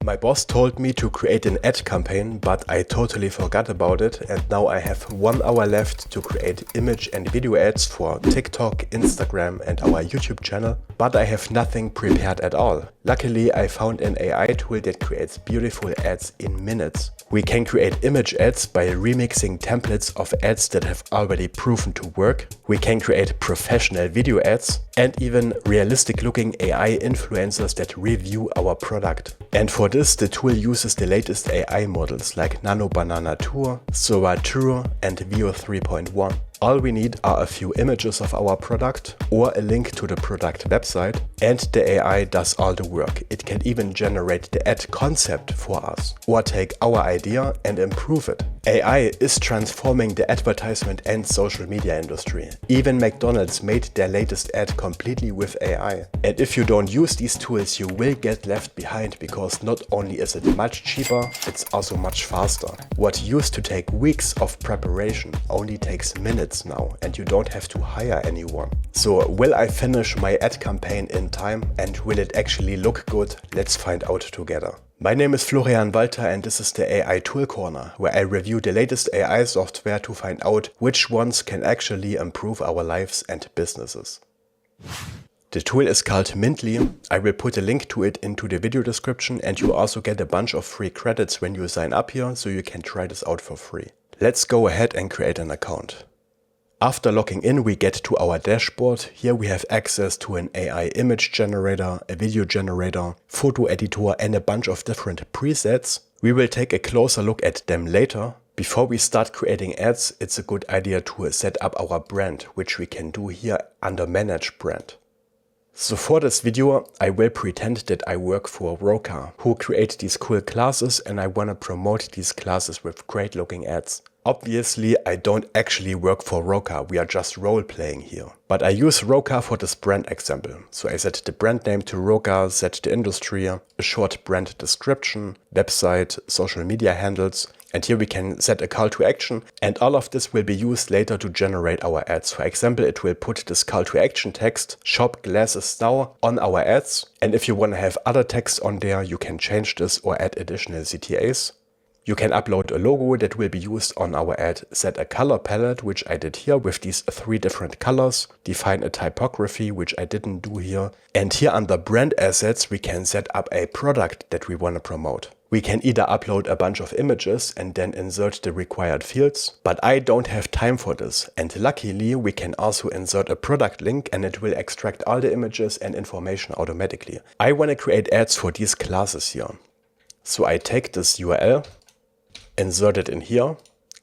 My boss told me to create an ad campaign, but I totally forgot about it, and now I have 1 hour left to create image and video ads for TikTok, Instagram and our YouTube channel, but I have nothing prepared at all. Luckily, I found an AI tool that creates beautiful ads in minutes. We can create image ads by remixing templates of ads that have already proven to work. We can create professional video ads and even realistic looking AI influencers that review our product. And for this, the tool uses the latest AI models like Nano Banana 2, Sora 2 and Veo 3.1. All we need are a few images of our product or a link to the product website, and the AI does all the work. It can even generate the ad concept for us or take our idea and improve it. AI is transforming the advertisement and social media industry. Even McDonald's made their latest ad completely with AI. And if you don't use these tools, you will get left behind, because not only is it much cheaper, it's also much faster. What used to take weeks of preparation only takes minutes now, and you don't have to hire anyone. So will I finish my ad campaign in time, and will it actually look good? Let's find out together. My name is Florian Walter and this is the AI Tool Corner, where I review the latest AI software to find out which ones can actually improve our lives and businesses. The tool is called Mintly. I will put a link to it into the video description, and you also get a bunch of free credits when you sign up here, so you can try this out for free. Let's go ahead and create an account. After logging in, we get to our dashboard. Here we have access to an AI image generator, a video generator, photo editor and a bunch of different presets. We will take a closer look at them later. Before we start creating ads, it's a good idea to set up our brand, which we can do here under Manage Brand. So for this video, I will pretend that I work for Roka, who create these cool classes, and I want to promote these classes with great looking ads. Obviously, I don't actually work for Roka, we are just role playing here. But I use Roka for this brand example. So I set the brand name to Roka, set the industry, a short brand description, website, social media handles, and here we can set a call to action, and all of this will be used later to generate our ads. For example, it will put this call to action text, shop glasses now, on our ads. And if you want to have other text on there, you can change this or add additional CTAs. You can upload a logo that will be used on our ad, set a color palette, which I did here with these 3 different colors, define a typography, which I didn't do here. And here under brand assets, we can set up a product that we want to promote. We can either upload a bunch of images and then insert the required fields, but I don't have time for this. And luckily, we can also insert a product link and it will extract all the images and information automatically. I want to create ads for these classes here. So I take this URL, insert it in here,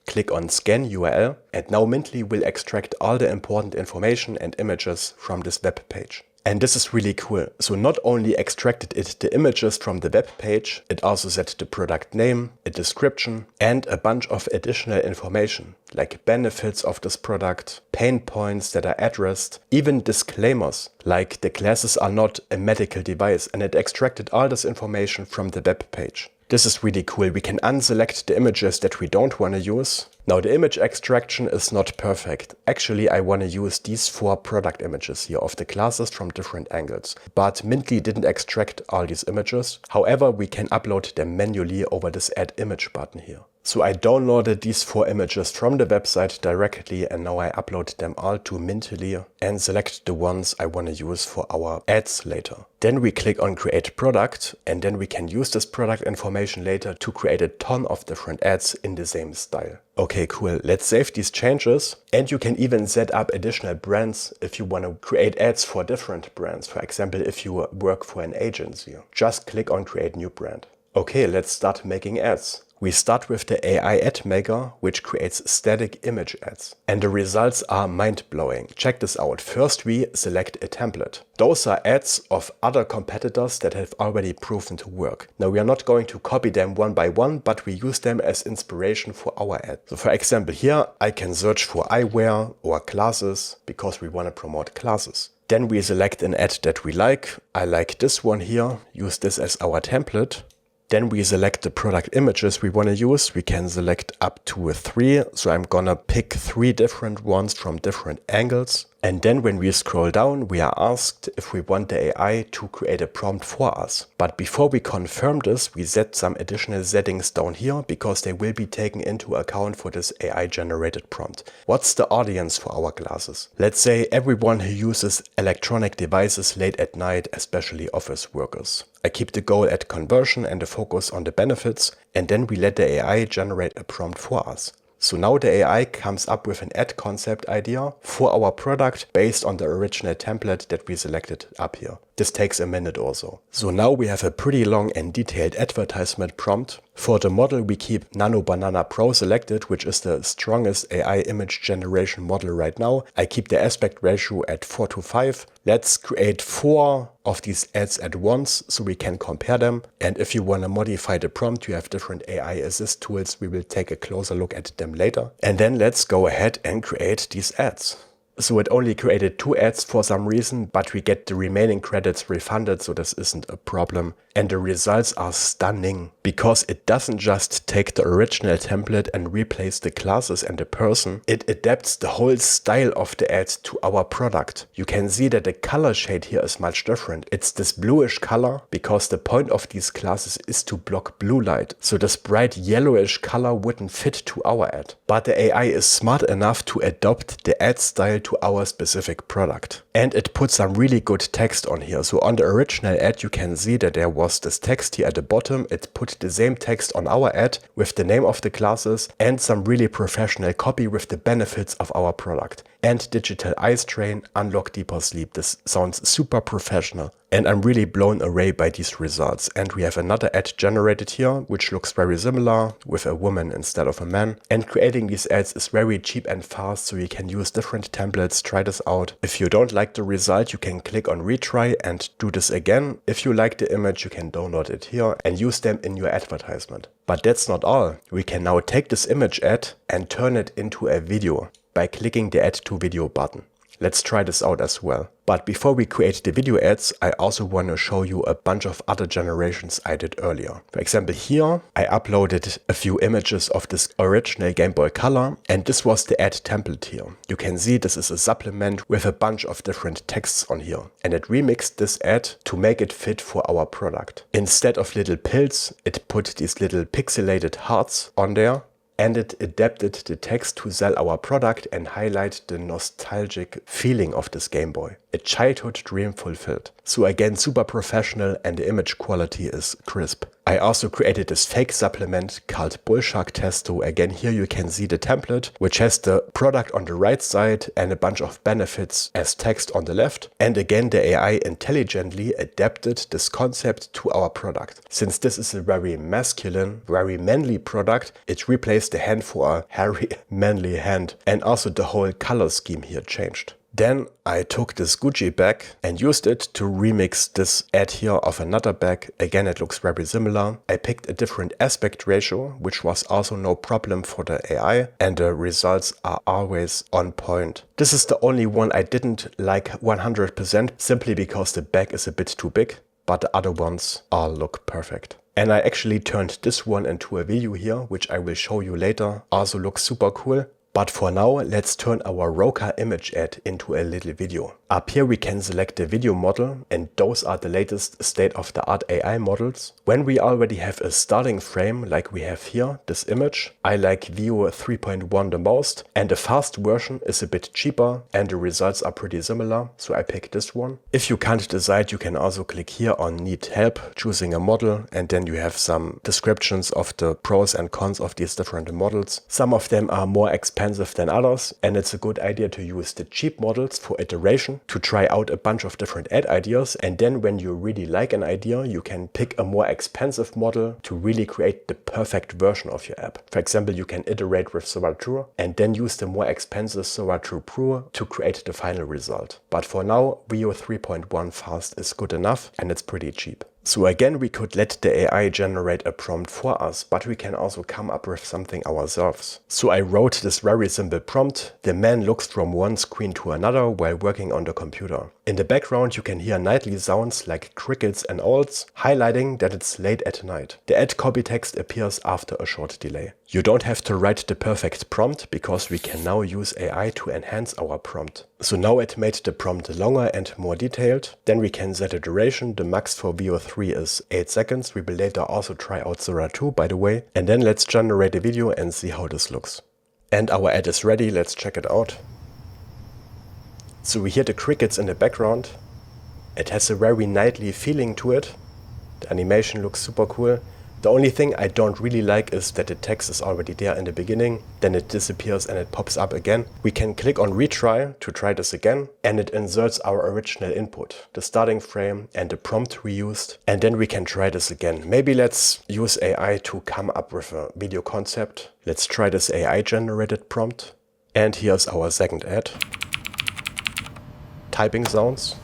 click on Scan URL, and now Mintly will extract all the important information and images from this web page. And this is really cool. So not only extracted it the images from the web page, it also set the product name, a description, and a bunch of additional information, like benefits of this product, pain points that are addressed, even disclaimers, like the glasses are not a medical device, and it extracted all this information from the web page. This is really cool. We can unselect the images that we don't want to use. Now the image extraction is not perfect. Actually, I want to use these 4 product images here of the classes from different angles. But Mintly didn't extract all these images. However, we can upload them manually over this Add Image button here. So I downloaded these 4 images from the website directly, and now I upload them all to Mintly and select the ones I want to use for our ads later. Then we click on Create Product, and then we can use this product information later to create a ton of different ads in the same style. Okay, cool. Let's save these changes. And you can even set up additional brands if you want to create ads for different brands. For example, if you work for an agency, just click on Create New Brand. Okay, let's start making ads. We start with the AI ad maker, which creates static image ads. And the results are mind-blowing. Check this out. First, we select a template. Those are ads of other competitors that have already proven to work. Now, we are not going to copy them one by one, but we use them as inspiration for our ad. So for example, here I can search for eyewear or glasses because we want to promote glasses. Then we select an ad that we like. I like this one here. Use this as our template. Then we select the product images we want to use. We can select up to 3. So I'm gonna pick 3 different ones from different angles. And then when we scroll down, we are asked if we want the AI to create a prompt for us. But before we confirm this, we set some additional settings down here because they will be taken into account for this AI generated prompt. What's the audience for our classes? Let's say everyone who uses electronic devices late at night, especially office workers. I keep the goal at conversion and the focus on the benefits, and then we let the AI generate a prompt for us. So now the AI comes up with an ad concept idea for our product based on the original template that we selected up here. This takes a minute or so. So now we have a pretty long and detailed advertisement prompt. For the model we keep Nano Banana Pro selected, which is the strongest AI image generation model right now. I keep the aspect ratio at 4:5. Let's create 4 of these ads at once so we can compare them. And if you want to modify the prompt, you have different AI assist tools. We will take a closer look at them later. And then let's go ahead and create these ads. So it only created 2 ads for some reason, but we get the remaining credits refunded, so this isn't a problem. And the results are stunning because it doesn't just take the original template and replace the classes and the person. It adapts the whole style of the ad to our product. You can see that the color shade here is much different. It's this bluish color because the point of these classes is to block blue light. So this bright yellowish color wouldn't fit to our ad. But the AI is smart enough to adopt the ad style to our specific product. And it put some really good text on here. So on the original ad you can see that there was this text here at the bottom. It put the same text on our ad with the name of the classes and some really professional copy with the benefits of our product. And digital eye strain, unlock deeper sleep. This sounds super professional. And I'm really blown away by these results. And we have another ad generated here, which looks very similar with a woman instead of a man. And creating these ads is very cheap and fast, so you can use different templates, try this out. If you don't like the result, you can click on retry and do this again. If you like the image, you can download it here and use them in your advertisement. But that's not all. We can now take this image ad and turn it into a video by clicking the add to video button. Let's try this out as well. But before we create the video ads, I also want to show you a bunch of other generations I did earlier. For example, here I uploaded a few images of this original Game Boy Color, and this was the ad template here. You can see this is a supplement with a bunch of different texts on here, and it remixed this ad to make it fit for our product. Instead of little pills, it put these little pixelated hearts on there. And it adapted the text to sell our product and highlight the nostalgic feeling of this Game Boy. A childhood dream fulfilled. So again, super professional and the image quality is crisp. I also created this fake supplement called Bullshark Testo. Again, here you can see the template, which has the product on the right side and a bunch of benefits as text on the left. And again, the AI intelligently adapted this concept to our product. Since this is a very masculine, very manly product, it replaced the hand for a hairy, manly hand. And also the whole color scheme here changed. Then I took this Gucci bag and used it to remix this ad here of another bag. Again, it looks very similar. I picked a different aspect ratio, which was also no problem for the AI, and the results are always on point. This is the only one I didn't like 100% simply because the bag is a bit too big, but the other ones all look perfect. And I actually turned this one into a video here, which I will show you later. Also looks super cool. But for now, let's turn our Roka image ad into a little video. Up here we can select the video model, and those are the latest state-of-the-art AI models. When we already have a starting frame like we have here, this image, I like Veo 3.1 the most, and the fast version is a bit cheaper and the results are pretty similar, so I picked this one. If you can't decide, you can also click here on Need Help, choosing a model, and then you have some descriptions of the pros and cons of these different models. Some of them are more expensive than others, and it's a good idea to use the cheap models for iteration to try out a bunch of different ad ideas, and then when you really like an idea, you can pick a more expensive model to really create the perfect version of your app. For example, you can iterate with Sora True and then use the more expensive Sora True Pro to create the final result. But for now, Veo 3.1 fast is good enough and it's pretty cheap. So again, we could let the AI generate a prompt for us, but we can also come up with something ourselves. So I wrote this very simple prompt: the man looks from one screen to another while working on the computer. In the background you can hear nightly sounds like crickets and owls, highlighting that it's late at night. The ad copy text appears after a short delay. You don't have to write the perfect prompt because we can now use AI to enhance our prompt. So now it made the prompt longer and more detailed. Then we can set a duration. The max for VO3 is 8 seconds. We will later also try out Sora 2, by the way. And then let's generate a video and see how this looks. And our ad is ready. Let's check it out. So we hear the crickets in the background. It has a very nightly feeling to it. The animation looks super cool. The only thing I don't really like is that the text is already there in the beginning, then it disappears and it pops up again. We can click on retry to try this again, and it inserts our original input, the starting frame and the prompt we used, and then we can try this again. Maybe let's use AI to come up with a video concept. Let's try this AI generated prompt. And here's our second ad. Typing sounds.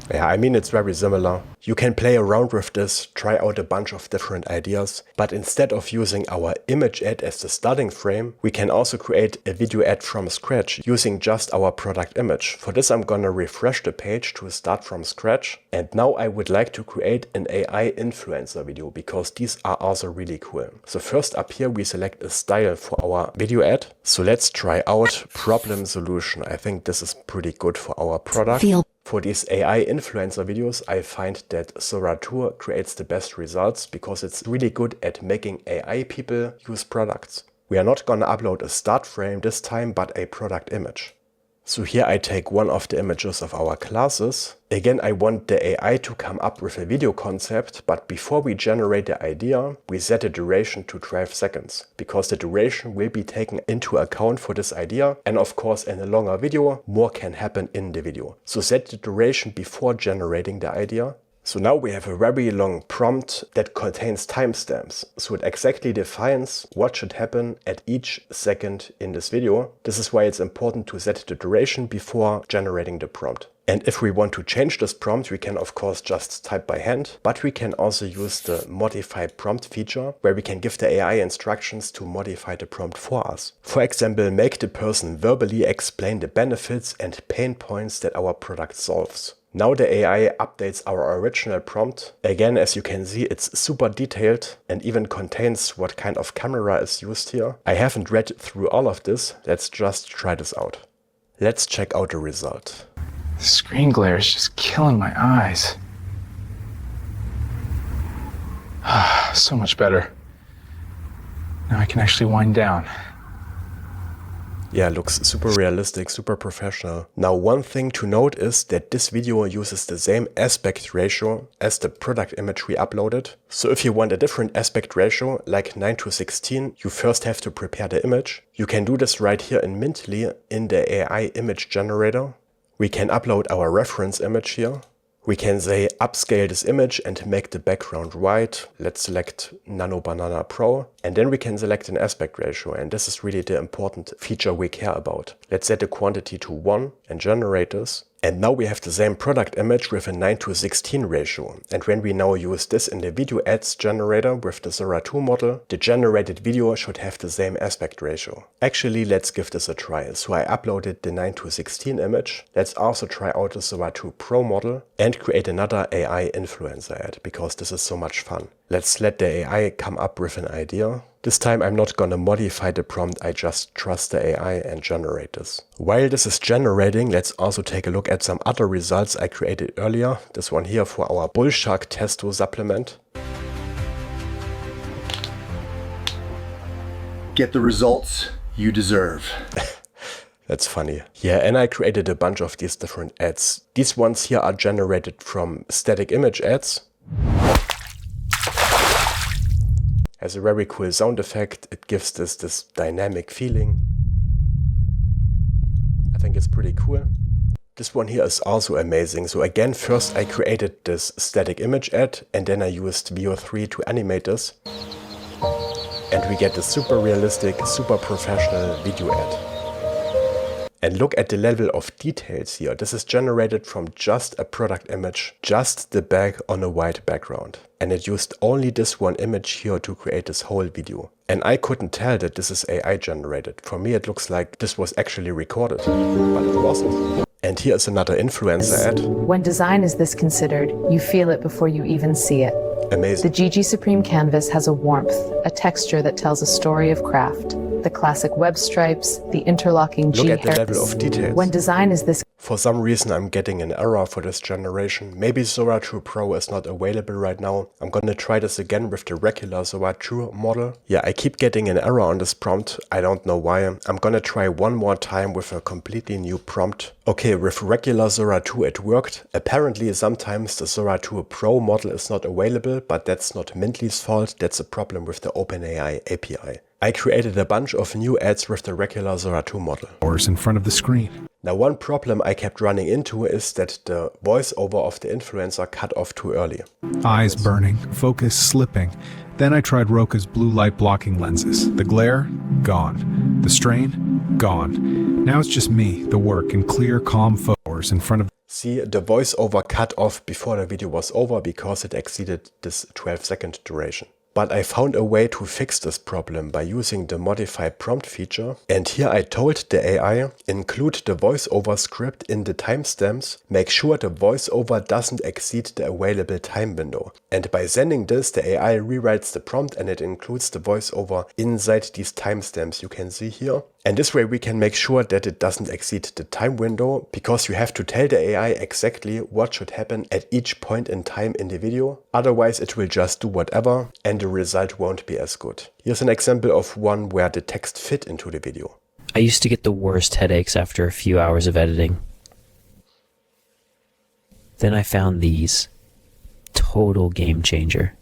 Yeah, I mean, it's very similar. You can play around with this, try out a bunch of different ideas, but instead of using our image ad as the starting frame, we can also create a video ad from scratch using just our product image. For this, I'm gonna refresh the page to start from scratch. And now I would like to create an AI influencer video because these are also really cool. So first up here, we select a style for our video ad. So let's try out problem solution. I think this is pretty good for our product. For these AI influencer videos, I find that Sora 2 creates the best results because it's really good at making AI people use products. We are not gonna upload a start frame this time, but a product image. So here I take one of the images of our classes. Again, I want the AI to come up with a video concept, but before we generate the idea, we set the duration to 12 seconds, because the duration will be taken into account for this idea. And of course, in a longer video, more can happen in the video. So set the duration before generating the idea. So now we have a very long prompt that contains timestamps. So it exactly defines what should happen at each second in this video. This is why it's important to set the duration before generating the prompt. And if we want to change this prompt, we can of course just type by hand, but we can also use the modify prompt feature where we can give the AI instructions to modify the prompt for us. For example, make the person verbally explain the benefits and pain points that our product solves. Now the AI updates our original prompt. Again, as you can see, it's super detailed and even contains what kind of camera is used here. I haven't read through all of this. Let's just try this out. Let's check out the result. The screen glare is just killing my eyes. So much better. Now I can actually wind down. Yeah, looks super realistic, super professional. Now, one thing to note is that this video uses the same aspect ratio as the product image we uploaded. So if you want a different aspect ratio, like 9:16, you first have to prepare the image. You can do this right here in Mintly in the AI image generator. We can upload our reference image here. We can say upscale this image and make the background white. Let's select Nano Banana Pro, and then we can select an aspect ratio, and this is really the important feature we care about. Let's set the quantity to 1 and generate this. And now we have the same product image with a 9:16 ratio. And when we now use this in the video ads generator with the Sora 2 model, the generated video should have the same aspect ratio. Actually, let's give this a try. So I uploaded the 9:16 image. Let's also try out the Sora 2 Pro model and create another AI influencer ad because this is so much fun. Let's let the AI come up with an idea. This time I'm not gonna modify the prompt, I just trust the AI and generate this. While this is generating, let's also take a look at some other results I created earlier. This one here for our Bull Shark Testo supplement. Get the results you deserve. That's funny. Yeah, and I created a bunch of these different ads. These ones here are generated from static image ads. Has a very cool sound effect. It gives this dynamic feeling. I think it's pretty cool. This one here is also amazing. So again, first I created this static image ad and then I used VO3 to animate this. And we get a super realistic, super professional video ad. And look at the level of details here. This is generated from just a product image, just the bag on a white background. And it used only this one image here to create this whole video. And I couldn't tell that this is AI generated. For me it looks like this was actually recorded, but it wasn't. And here is another influencer ad. When design is this considered, you feel it before you even see it. Amazing. The GG Supreme canvas has a warmth, a texture that tells a story of craft. The classic web stripes, the interlocking G Look at the hairs. level of details. When design is this For some reason I'm getting an error for this generation. Maybe Zora 2 Pro is not available right now. I'm gonna try this again with the regular Zora 2 model. Yeah, I keep getting an error on this prompt. I don't know why. I'm gonna try one more time with a completely new prompt. Okay, with regular Zora 2 it worked. Apparently sometimes the Zora 2 Pro model is not available, but that's not Mintly's fault. That's a problem with the OpenAI API. I created a bunch of new ads with the regular Zora 2 model. In front of the screen. Now one problem I kept running into is that the voiceover of the influencer cut off too early. Eyes burning, focus slipping. Then I tried Roka's blue light blocking lenses. The glare, gone. The strain, gone. Now it's just me, the work, and clear, calm photos in front of... See, the voiceover cut off before the video was over because it exceeded this 12-second duration. But I found a way to fix this problem by using the modify prompt feature. And here I told the AI, include the voiceover script in the timestamps, make sure the voiceover doesn't exceed the available time window. And by sending this, the AI rewrites the prompt and it includes the voiceover inside these timestamps you can see here. And this way we can make sure that it doesn't exceed the time window, because you have to tell the AI exactly what should happen at each point in time in the video. Otherwise it will just do whatever and the result won't be as good. Here's an example of one where the text fit into the video. I used to get the worst headaches after a few hours of editing. Then I found these. Total game changer.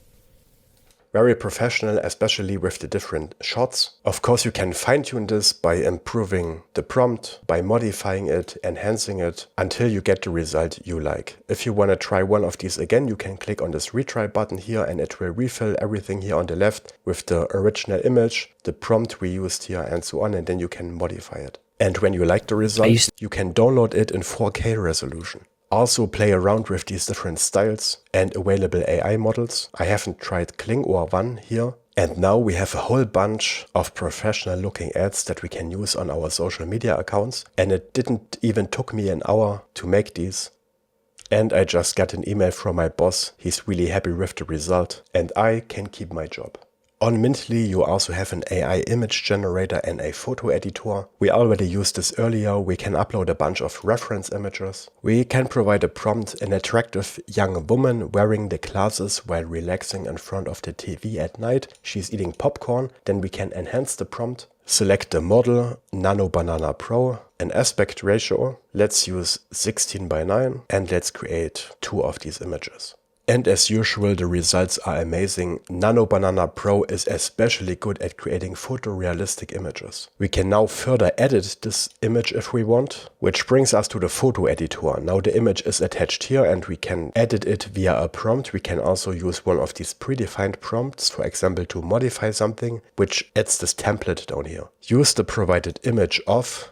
Very professional, especially with the different shots. Of course, you can fine-tune this by improving the prompt, by modifying it, enhancing it, until you get the result you like. If you want to try one of these again, you can click on this retry button here and it will refill everything here on the left with the original image, the prompt we used here and so on, and then you can modify it. And when you like the result, you can download it in 4K resolution. Also play around with these different styles and available AI models. I haven't tried Kling or One here. And now we have a whole bunch of professional looking ads that we can use on our social media accounts. And it didn't even took me an hour to make these. And I just got an email from my boss. He's really happy with the result and I can keep my job. On Mintly you also have an AI image generator and a photo editor. We already used this earlier. We can upload a bunch of reference images. We can provide a prompt, an attractive young woman wearing the glasses while relaxing in front of the TV at night. She's eating popcorn. Then we can enhance the prompt. Select the model, Nano Banana Pro, an aspect ratio. Let's use 16:9 and let's create 2 of these images. And as usual, the results are amazing. Nano Banana Pro is especially good at creating photorealistic images. We can now further edit this image if we want, which brings us to the photo editor. Now the image is attached here and we can edit it via a prompt. We can also use one of these predefined prompts, for example, to modify something, which adds this template down here. Use the provided image of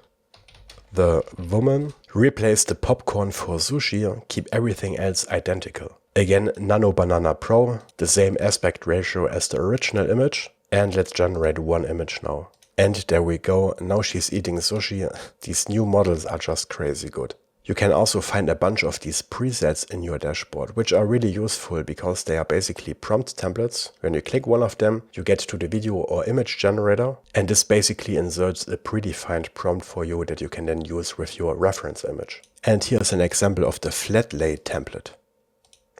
the woman, replace the popcorn for sushi, keep everything else identical. Again, Nano Banana Pro, the same aspect ratio as the original image. And let's generate one image now. And there we go, now she's eating sushi. These new models are just crazy good. You can also find a bunch of these presets in your dashboard, which are really useful because they are basically prompt templates. When you click one of them, you get to the video or image generator. And this basically inserts a predefined prompt for you that you can then use with your reference image. And here's an example of the flat lay template.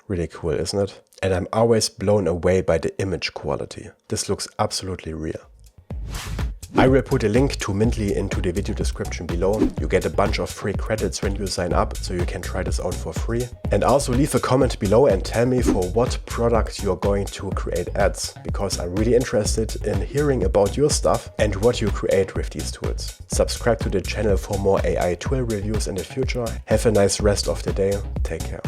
Really cool, isn't it? And I'm always blown away by the image quality. This looks absolutely real. I will put a link to Mintly into the video description below. You get a bunch of free credits when you sign up, so you can try this out for free. And also leave a comment below and tell me for what product you're going to create ads, because I'm really interested in hearing about your stuff and what you create with these tools. Subscribe to the channel for more AI tool reviews in the future. Have a nice rest of the day. Take care.